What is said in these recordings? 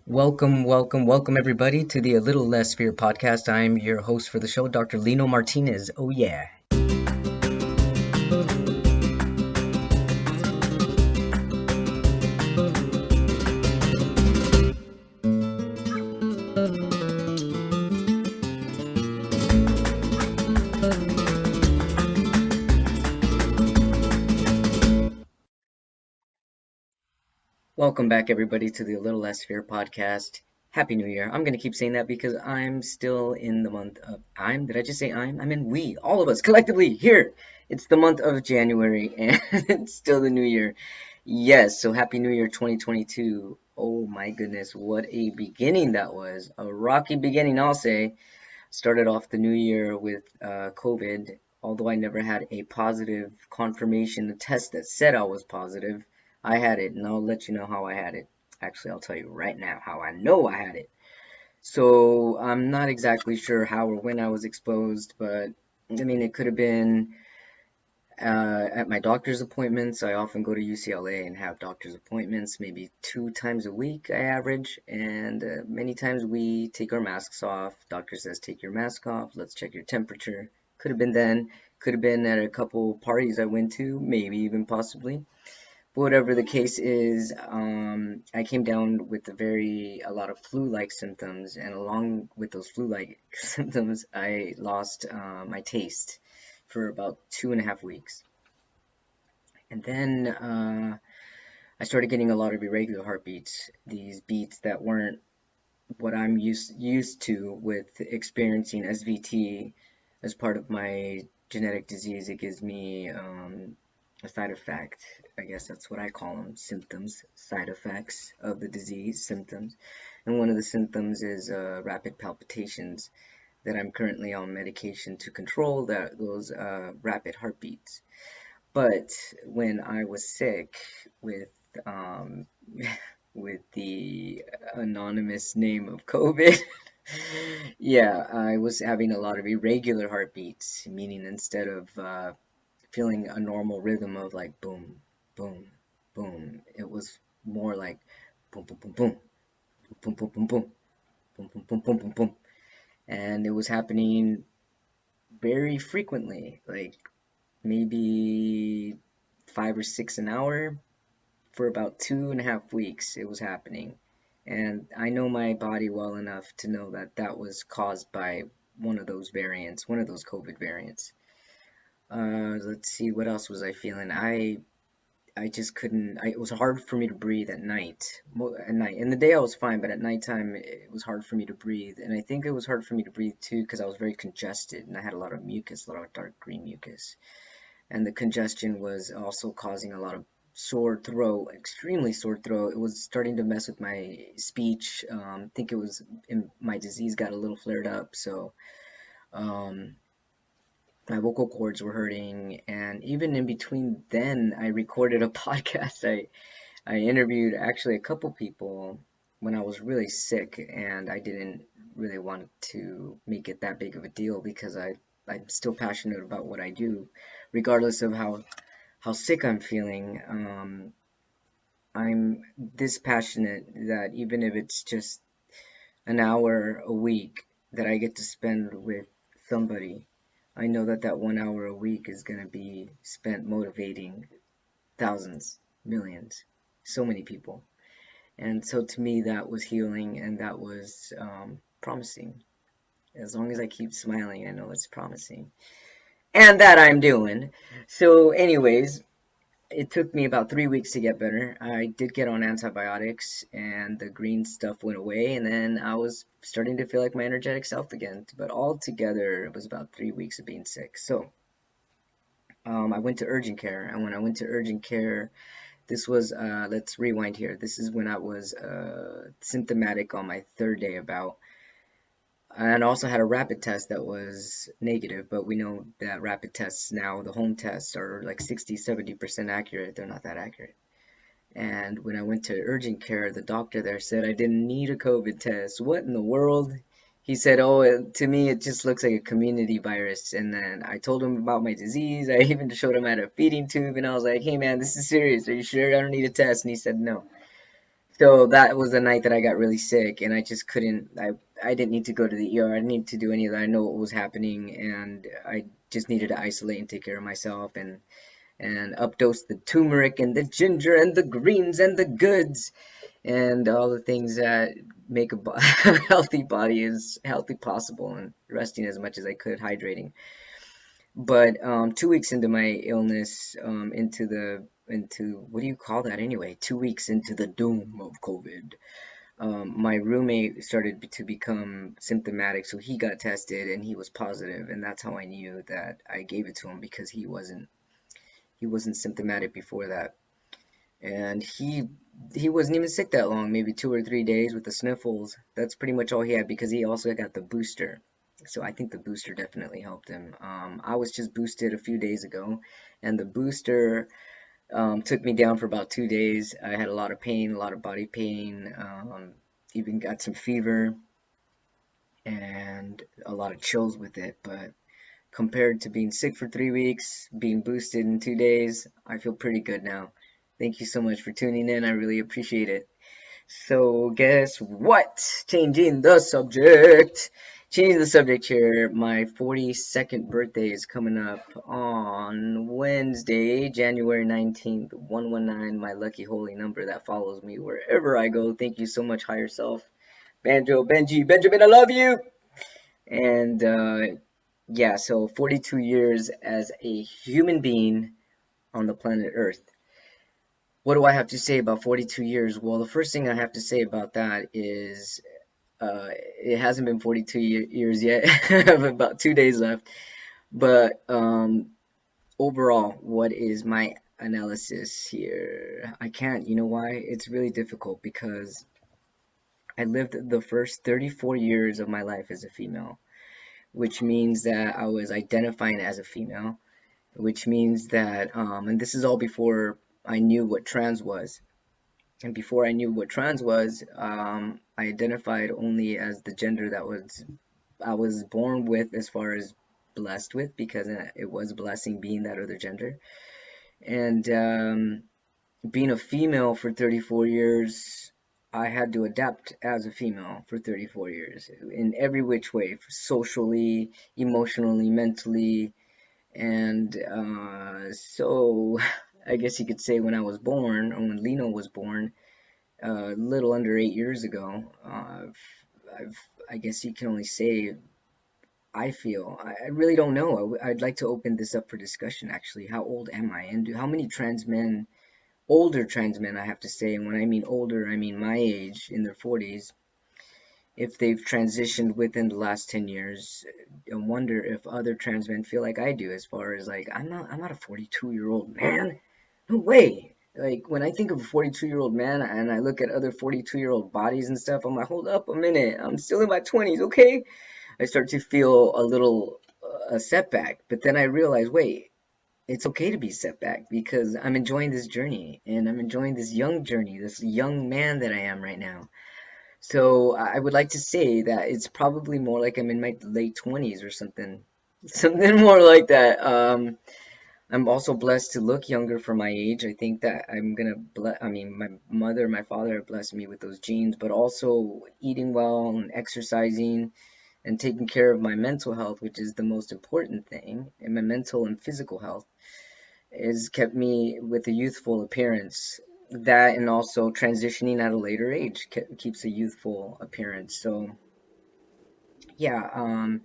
Welcome everybody to the A Little Less Fear podcast. I'm your host for the show, Dr. Lino Martinez. Oh yeah. Welcome back everybody to the A Little Less Fear podcast. Happy New Year. I'm gonna keep saying that because I'm still in the month of did I just say I'm? I mean we, all of us collectively here. It's the month of January and it's still the new year. Yes, so happy New Year 2022. Oh my goodness, what a beginning that was. A rocky beginning, I'll say. Started off the new year with COVID, although I never had a positive confirmation, a test that said I was positive. I had it, and I'll let you know how I had it. Actually, I'll tell you right now how I know I had it. So I'm not exactly sure how or when I was exposed, but I mean, it could have been at my doctor's appointments. I often go to UCLA and have doctor's appointments, maybe 2 times a week I average, and many times we take our masks off. Doctor says, take your mask off, let's check your temperature. Could have been then, could have been at a couple parties I went to, maybe even possibly. But whatever the case is, I came down with a lot of flu-like symptoms, and along with those flu-like symptoms, I lost my taste for about 2.5 weeks. And then I started getting a lot of irregular heartbeats, these beats that weren't what I'm used to with experiencing SVT as part of my genetic disease. It gives me a side effect. I guess that's what I call them, symptoms, side effects of the disease, symptoms. And one of the symptoms is rapid palpitations that I'm currently on medication to control those rapid heartbeats. But when I was sick with um, with the anonymous name of COVID, yeah, I was having a lot of irregular heartbeats, meaning instead of feeling a normal rhythm of like boom, boom, boom, it was more like boom, boom, boom, boom, boom, boom, boom, boom, boom, boom, boom, boom, boom, boom, and it was happening very frequently, like maybe 5 or 6 an hour for about 2.5 weeks. It was happening, and I know my body well enough to know that that was caused by one of those variants, one of those COVID variants. Let's see, what else was I feeling? I just couldn't. It was hard for me to breathe at night. At night, in the day I was fine, but at nighttime it was hard for me to breathe, and I think it was hard for me to breathe too because I was very congested and I had a lot of mucus, a lot of dark green mucus, and the congestion was also causing a lot of sore throat, extremely sore throat. It was starting to mess with my speech. I think it was my disease got a little flared up, so um, my vocal cords were hurting. And even in between then, I recorded a podcast. I interviewed actually a couple people when I was really sick, and I didn't really want to make it that big of a deal because I'm still passionate about what I do, regardless of how sick I'm feeling. I'm this passionate that even if it's just an hour a week that I get to spend with somebody, I know that that 1 hour a week is going to be spent motivating thousands, millions, so many people. And so to me, that was healing and that was promising. As long as I keep smiling, I know it's promising. And that I'm doing. So, anyways, it took me about 3 weeks to get better. I did get on antibiotics and the green stuff went away, and then I was starting to feel like my energetic self again. But altogether, it was about 3 weeks of being sick. So, I went to urgent care, and when I went to urgent care, this was, let's rewind here. This is when I was symptomatic on my third day about, and also had a rapid test that was negative, but we know that rapid tests now, the home tests, are like 60-70% accurate. They're not that accurate. And when I went to urgent care, the doctor there said I didn't need a COVID test. What in the world? He said, oh, to me, it just looks like a community virus. And then I told him about my disease. I even showed him I had a feeding tube. And I was like, hey, man, this is serious. Are you sure I don't need a test? And he said, no. So that was the night that I got really sick, and I just couldn't. I didn't need to go to the ER. I didn't need to do any of that. I know what was happening, and I just needed to isolate and take care of myself, and updose the turmeric and the ginger and the greens and the goods and all the things that make a a healthy body as healthy possible, and resting as much as I could, hydrating. But 2 weeks into my illness, into what do you call that anyway? 2 weeks into the doom of COVID, my roommate started to become symptomatic, so he got tested and he was positive, and that's how I knew that I gave it to him because he wasn't symptomatic before that, and he wasn't even sick that long, maybe 2 or 3 days with the sniffles. That's pretty much all he had because he also got the booster. So I think the booster definitely helped him. I was just boosted a few days ago, and the booster took me down for about 2 days. I had a lot of pain, a lot of body pain, even got some fever and a lot of chills with it. But compared to being sick for 3 weeks, being boosted in 2 days, I feel pretty good now. Thank you so much for tuning in. I really appreciate it. So, guess what? Changing the subject. Changing the subject here. My 42nd birthday is coming up on Wednesday, January 19th. 119, my lucky holy number that follows me wherever I go. Thank you so much, higher self. Banjo, Benji, Benjamin, I love you. And yeah, so 42 years as a human being on the planet Earth. What do I have to say about 42 years? Well, the first thing I have to say about that is it hasn't been 42 years yet. I have about 2 days left. But overall, what is my analysis here? I can't. You know why? It's really difficult because I lived the first 34 years of my life as a female, which means that I was identifying as a female, which means that, and this is all before I knew what trans was. And before I knew what trans was, I identified only as the gender that I was born with, as far as blessed with, because it was a blessing being that other gender. And being a female for 34 years, I had to adapt as a female for 34 years in every which way, socially, emotionally, mentally, and so I guess you could say when I was born, or when Lino was born, a little under 8 years ago, I've, I guess you can only say I feel. I really don't know. I'd like to open this up for discussion, actually. How old am I? And how many trans men, older trans men, I have to say, and when I mean older, I mean my age, in their 40s, if they've transitioned within the last 10 years. I wonder if other trans men feel like I do, as far as like, I'm not a 42-year-old man. No way. Like when I think of a 42-year-old man and I look at other 42-year-old bodies and stuff, I'm like, hold up a minute. I'm still in my 20s, okay? I start to feel a little a setback, but then I realize, wait, it's okay to be setback because I'm enjoying this journey and I'm enjoying this young journey, this young man that I am right now. So I would like to say that it's probably more like I'm in my late 20s or something. Something more like that. I'm also blessed to look younger for my age. I think that I mean, my mother, my father have blessed me with those genes, but also eating well and exercising and taking care of my mental health, which is the most important thing, and my mental and physical health has kept me with a youthful appearance. That, and also transitioning at a later age keeps a youthful appearance. So yeah,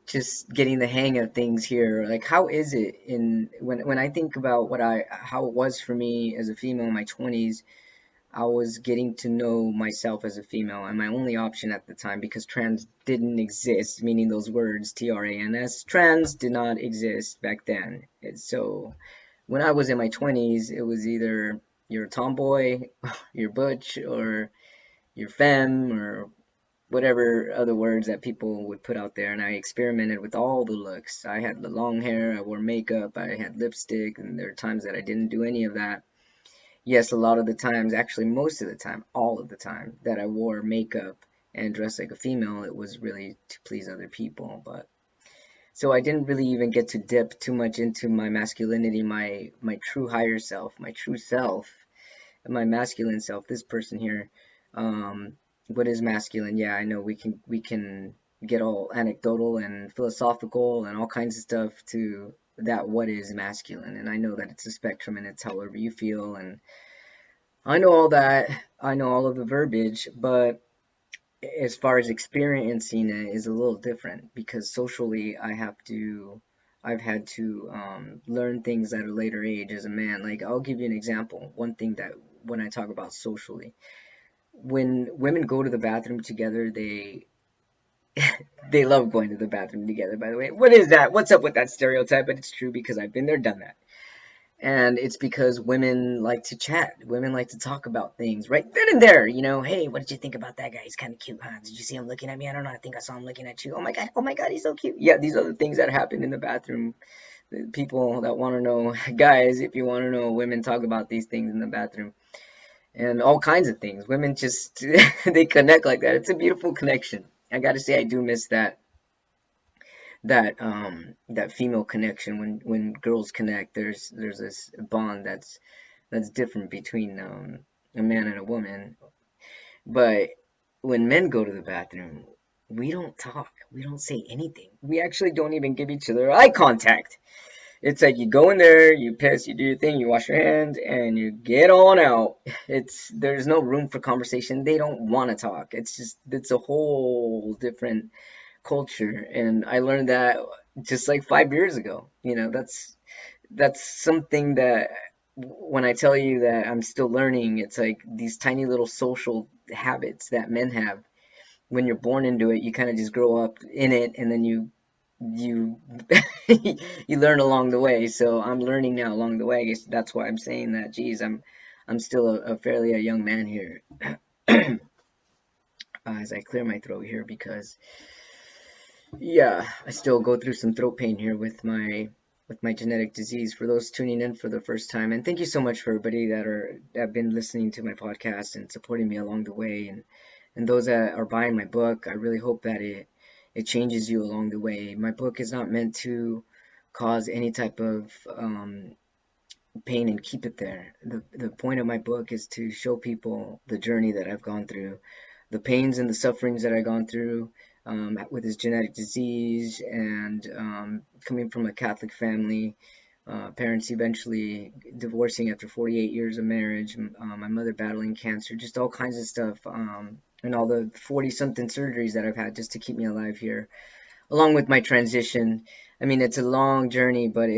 just getting the hang of things here. Like, how is it in when I think about how it was for me as a female in my 20s? I was getting to know myself as a female, and my only option at the time, because trans didn't exist, meaning those words trans, trans did not exist back then. So when I was in my 20s, it was either you're a tomboy, you're butch, or you're femme, or whatever other words that people would put out there. And I experimented with all the looks. I had the long hair, I wore makeup, I had lipstick, and there were times that I didn't do any of that. Yes, a lot of the times, actually most of the time, all of the time that I wore makeup and dressed like a female, it was really to please other people. But so I didn't really even get to dip too much into my masculinity, my true higher self, my true self. my masculine self, this person here, um, what is masculine? Yeah, I know we can get all anecdotal and philosophical and all kinds of stuff to that what is masculine, and I know that it's a spectrum and it's however you feel, and I know all that. I know all of the verbiage, but as far as experiencing it is a little different because socially I've had to learn things at a later age as a man. Like I'll give you an example. One thing that when I talk about socially, when women go to the bathroom together, they love going to the bathroom together. By the way, what is that? What's up with that stereotype? But it's true because I've been there, done that. And it's because women like to chat. Women like to talk about things right then and there. Hey, what did you think about that guy? He's kind of cute, huh? Did you see him looking at me? I don't know. I think I saw him looking at you. Oh my God, he's so cute. Yeah, these are the things that happen in the bathroom. The people that want to know, guys, if you want to know, women talk about these things in the bathroom and all kinds of things. Women just, they connect like that. It's a beautiful connection. I got to say, I do miss that female connection when girls connect. There's this bond that's different between a man and a woman. But when men go to the bathroom, we don't talk. We don't say anything. We actually don't even give each other eye contact. It's like you go in there, you piss, you do your thing, you wash your hands, and you get on out. There's no room for conversation. They don't want to talk. It's a whole different culture, and I learned that just like 5 years ago. That's something that when I tell you that I'm still learning, it's like these tiny little social habits that men have. When you're born into it, you kind of just grow up in it, and then you you learn along the way. So I'm learning now along the way. I guess that's why I'm saying that. Geez, I'm still a fairly a young man here. As I clear my throat here because yeah, I still go through some throat pain here with my genetic disease. For those tuning in for the first time, and thank you so much for everybody that have been listening to my podcast and supporting me along the way, and those that are buying my book. I really hope that it changes you along the way. My book is not meant to cause any type of pain and keep it there. The point of my book is to show people the journey that I've gone through, the pains and the sufferings that I've gone through with his genetic disease, and coming from a Catholic family, parents eventually divorcing after 48 years of marriage, my mother battling cancer, just all kinds of stuff, and all the 40 something surgeries that I've had just to keep me alive here, along with my transition. I mean, it's a long journey, but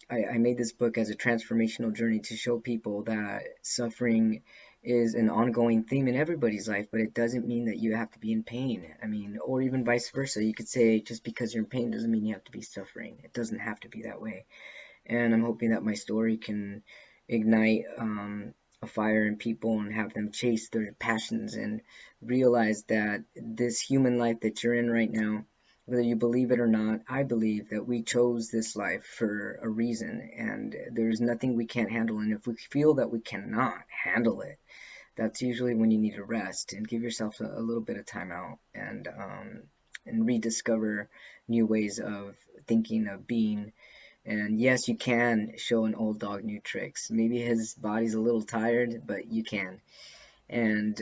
I made this book as a transformational journey to show people that suffering is an ongoing theme in everybody's life, but it doesn't mean that you have to be in pain. I mean, or even vice versa. You could say just because you're in pain doesn't mean you have to be suffering. It doesn't have to be that way. And I'm hoping that my story can ignite a fire in people and have them chase their passions and realize that this human life that you're in right now, whether you believe it or not, I believe that we chose this life for a reason, and there's nothing we can't handle. And if we feel that we cannot handle it, that's usually when you need to rest and give yourself a little bit of time out and rediscover new ways of thinking, of being. And yes, you can show an old dog new tricks. Maybe his body's a little tired, but you can. And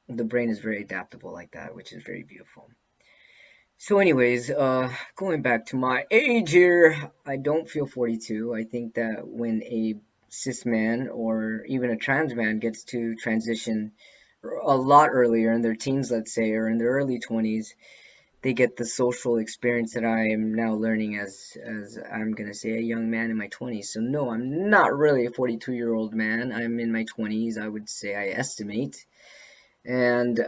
the brain is very adaptable like that, which is very beautiful. So, anyways, going back to my age here, I don't feel 42. I think that when a cis man or even a trans man gets to transition a lot earlier in their teens, let's say, or in their early 20s, they get the social experience that I am now learning as I'm gonna say a young man in my 20s. So no, I'm not really a 42-year-old man. I'm in my 20s, I would say I estimate. And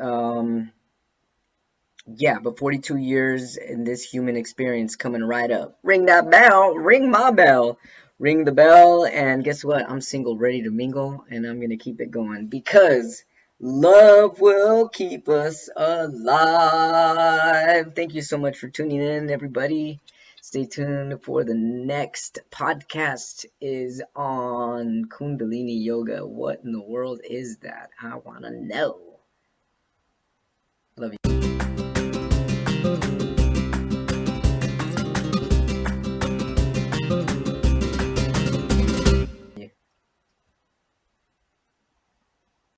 yeah, but 42 years in this human experience coming right up. Ring that bell, ring my bell, ring the bell, and guess what? I'm single, ready to mingle, and I'm gonna keep it going because love will keep us alive. Thank you so much for tuning in, everybody. Stay tuned for the next podcast is on Kundalini Yoga. What in the world is that? I wanna know.